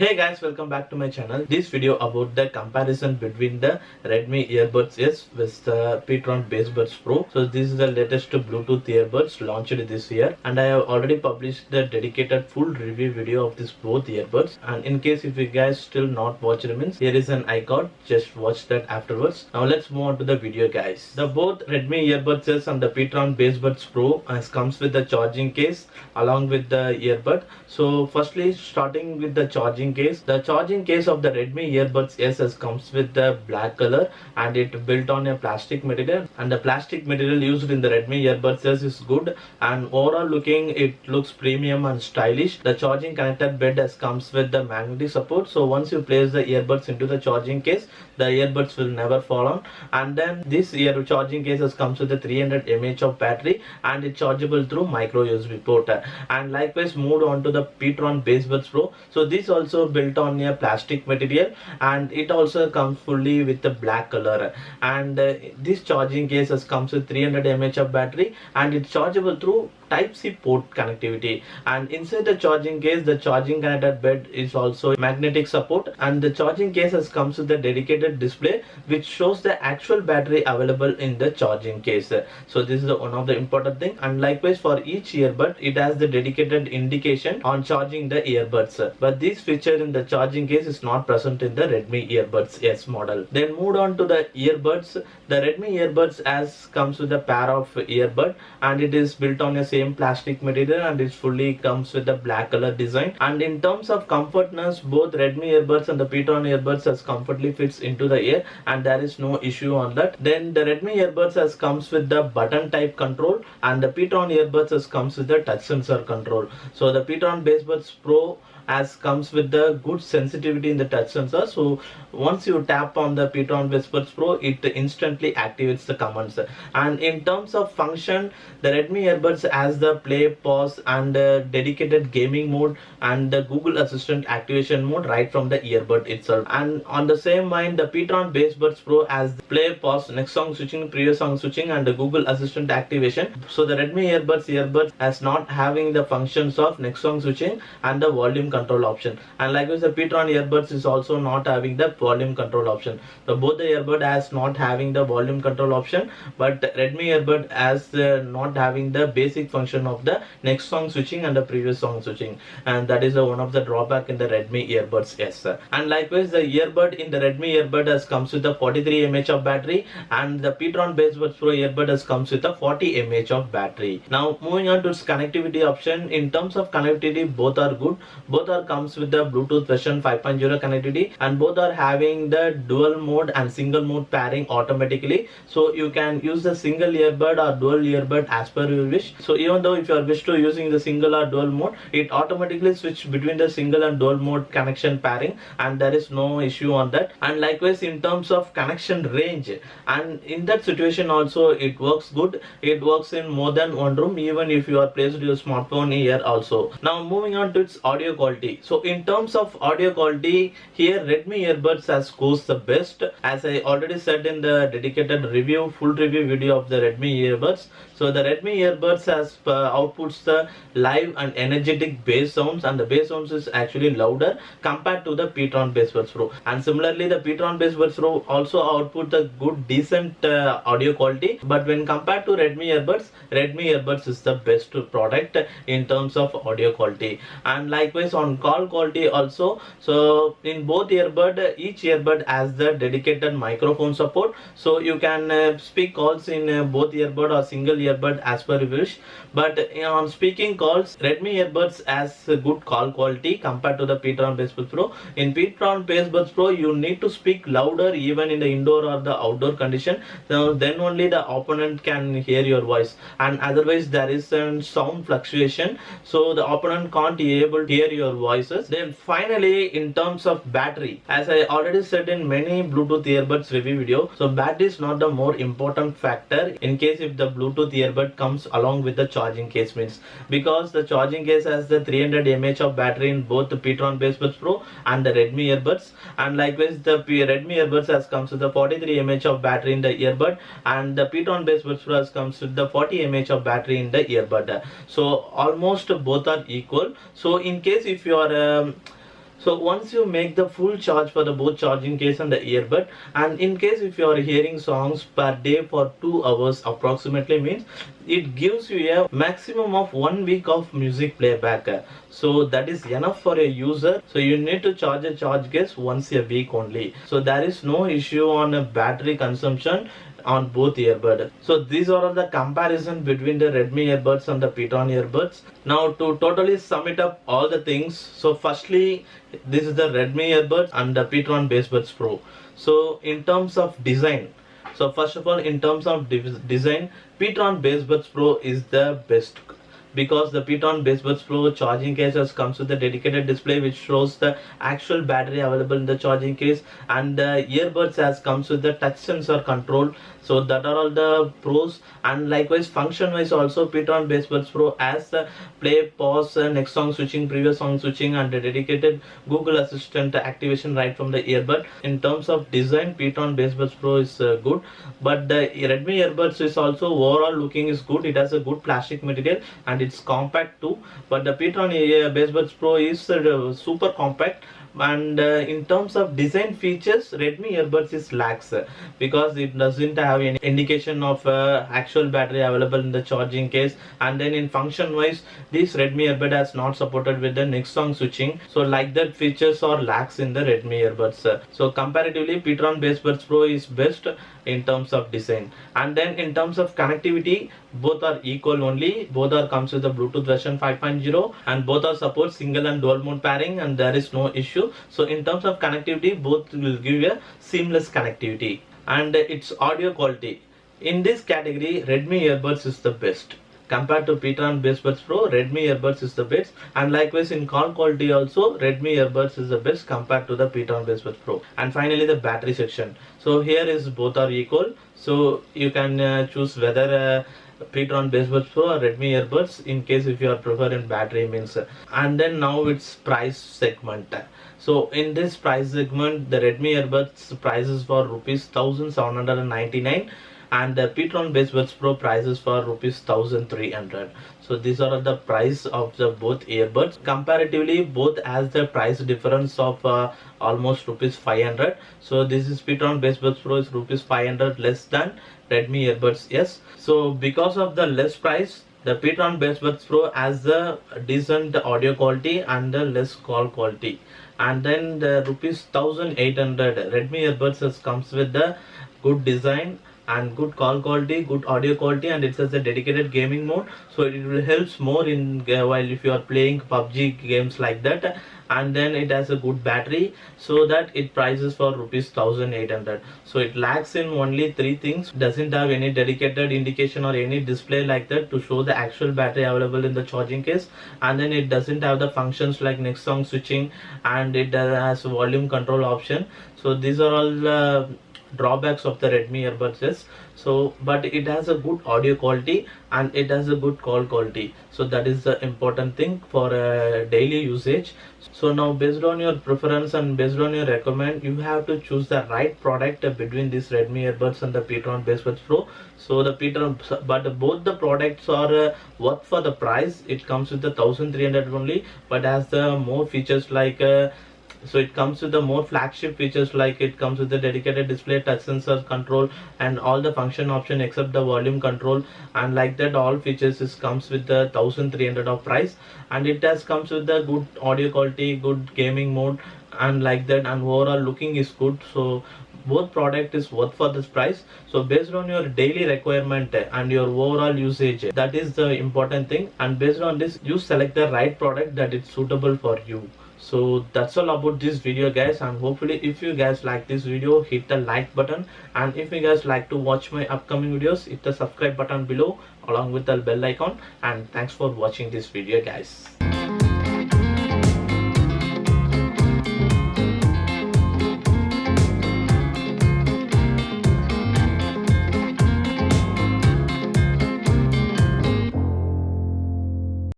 Hey guys, welcome back to my channel. This video about the comparison between the Redmi Earbuds S with the PTron bassbuds Pro. So this is the latest Bluetooth earbuds launched this year, and I have already published the dedicated full review video of this both earbuds. And in case if you guys still not watched it, means here is an icon. Just watch that afterwards. Now let's move on to the video, guys. The both Redmi Earbuds S and the PTron bassbuds Pro comes with the charging case along with the earbud. So firstly, starting with the charging case, the charging case of the Redmi Earbuds S comes with the black color and it built on a plastic material, and the plastic material used in the Redmi Earbuds S is good, and overall looking it looks premium and stylish. The charging connector bed comes with the magnetic support, so once you place the earbuds into the charging case, the earbuds will never fall on. And then this ear charging cases comes with a 300 mAh of battery and it's chargeable through micro USB port. And likewise moved on to the PTron bassbuds Pro. So this also built on a plastic material and it also comes fully with the black color. And this charging cases comes with 300 mAh of battery and it's chargeable through Type-C port connectivity. And inside the charging case, the charging connector bed is also magnetic support, and the charging case comes with a dedicated display which shows the actual battery available in the charging case. So this is one of the important thing. And likewise for each earbud, it has the dedicated indication on charging the earbuds, but this feature in the charging case is not present in the Redmi Earbuds S model. Then moved on to the earbuds. The Redmi Earbuds S comes with a pair of earbud and it is built on a same plastic material and it fully comes with a black color design. And in terms of comfortness, both Redmi Earbuds and the PTron Earbuds as comfortably fits into the ear and there is no issue on that. Then the Redmi Earbuds as comes with the button type control and the PTron Earbuds as comes with the touch sensor control. So the PTron bassbuds Pro as comes with the good sensitivity in the touch sensor, so once you tap on the PTron bassbuds Pro, it instantly activates the commands. And in terms of function, the Redmi Earbuds has the play, pause and dedicated gaming mode and the Google Assistant activation mode right from the earbud itself. And on the same line, the PTron bassbuds Pro has the play, pause, next song switching, previous song switching and the Google Assistant activation. So the Redmi earbuds has not having the functions of next song switching and the volume control option. And likewise the PTron earbuds is also not having the volume control option. So both the earbud has not having the volume control option, but Redmi earbud has not having the basic function of the next song switching and the previous song switching, and that is one of the drawback in the Redmi Earbuds S. And likewise the earbud in the Redmi earbud has comes with a 43 mAh of battery and the PTron bassbuds Pro earbud has comes with a 40 mAh of battery. Now moving on to its connectivity option. In terms of connectivity, both are good. Both are comes with the Bluetooth version 5.0 connectivity and both are having the dual mode and single mode pairing automatically, so you can use the single earbud or dual earbud as per your wish. So even though if you are wish to using the single or dual mode, it automatically switch between the single and dual mode connection pairing and there is no issue on that. And likewise in terms of connection range, and in that situation also it works good. It works in more than one room even if you are placed your smartphone here also. Now moving on to its audio quality. So in terms of audio quality, here Redmi Earbuds has goes the best, as I already said in the dedicated review, full review video of the Redmi Earbuds. So the Redmi Earbuds has outputs the live and energetic bass sounds, and the bass sounds is actually louder compared to the PTron bassbuds Pro. And similarly the PTron bassbuds Pro also output the good decent audio quality, but when compared to Redmi Earbuds is the best product in terms of audio quality. And likewise on call quality also, so in both earbud, each earbud has the dedicated microphone support, so you can speak calls in both earbud or single earbud as per your wish. But on speaking calls, Redmi Earbuds has a good call quality compared to the PTron bassbuds Pro. In PTron bassbuds Pro, you need to speak louder even in the indoor or the outdoor condition, so then only the opponent can hear your voice, and otherwise there is a sound fluctuation, so the opponent can't be able to hear your voices. Then finally in terms of battery, as I already said in many Bluetooth earbuds review video, so battery is not the more important factor in case if the Bluetooth earbud comes along with the charging case, means because the charging case has the 300 mAh of battery in both the PTron bassbuds Pro and the Redmi Earbuds. And likewise the Redmi Earbuds has comes with the 43 mAh of battery in the earbud and the PTron bassbuds Pro has comes with the 40 mAh of battery in the earbud. So almost both are equal. So in case if you are So once you make the full charge for the both charging case and the earbud, and in case if you are hearing songs per day for 2 hours approximately, means it gives you a maximum of 1 week of music playback. So that is enough for a user. So you need to charge a charge case once a week only. So there is no issue on a battery consumption on both earbud. So these are all the comparison between the Redmi earbuds and the PTron earbuds. Now to totally sum it up all the things, so firstly this is the Redmi earbuds and the PTron bassbuds Pro. So in terms of design, so first of all in terms of design, PTron bassbuds Pro is the best, because the PTron bassbuds Pro charging cases comes with a dedicated display which shows the actual battery available in the charging case, and the earbuds has comes with the touch sensor control. So that are all the pros. And likewise function wise also, PTron bassbuds Pro has the play, pause, next song switching, previous song switching, and a dedicated Google Assistant activation right from the earbud. In terms of design, PTron bassbuds Pro is good, but the Redmi earbuds is also overall looking is good. It has a good plastic material and it's compact too, but the PTron bassbuds Pro is super compact. And in terms of design features, Redmi earbuds is lax, because it doesn't have any indication of actual battery available in the charging case. And then in function wise, this Redmi earbud has not supported with the next song switching, so like that features are lax in the Redmi earbuds. So comparatively PTron bassbuds Pro is best in terms of design. And then in terms of connectivity, both are equal only. Both are comes with the Bluetooth version 5.0, and both are support single and dual mode pairing, and there is no issue. So in terms of connectivity, both will give you a seamless connectivity. And its audio quality, in this category Redmi earbuds is the best. Compared to PTron bassbuds Pro, Redmi earbuds is the best. And likewise in call quality also, Redmi earbuds is the best compared to the PTron bassbuds Pro. And finally the battery section, so here is both are equal, so you can choose whether PTron bassbuds Pro or Redmi earbuds in case if you are preferring battery means. And then now it's price segment. So in this price segment, the Redmi earbuds prices for rupees 1799, and the PTron bassbuds Pro prices for rupees 1300. So these are the price of the both earbuds. Comparatively, both has the price difference of almost rupees 500. So this is PTron bassbuds Pro is rupees 500 less than Redmi earbuds. Yes. So because of the less price, the PTron bassbuds Pro has the decent audio quality and the less call quality. And then the rupees 1800 Redmi earbuds comes with the good design and good call quality, good audio quality, and it has a dedicated gaming mode, so it will helps more in while if you are playing PUBG games like that. And then it has a good battery, so that it prices for rupees 1800. So it lacks in only three things: doesn't have any dedicated indication or any display like that to show the actual battery available in the charging case, and then it doesn't have the functions like next song switching, and it has volume control option. So these are all drawbacks of the Redmi earbuds. Yes. So but it has a good audio quality and it has a good call quality, so that is the important thing for daily usage. So now based on your preference and based on your recommend, you have to choose the right product between this Redmi earbuds and the PTron bassbuds Pro. So the PTron, but both the products are worth for the price. It comes with the 1300 only, but has the more features like so it comes with the more flagship features, like it comes with the dedicated display, touch sensor control, and all the function option except the volume control, and like that all features is comes with the 1300 of price. And it has comes with the good audio quality, good gaming mode, and like that, and overall looking is good. So both product is worth for this price. So based on your daily requirement and your overall usage, that is the important thing, and based on this you select the right product that is suitable for you. So that's all about this video guys, and hopefully if you guys like this video, hit the like button, and if you guys like to watch my upcoming videos, hit the subscribe button below along with the bell icon. And thanks for watching this video guys.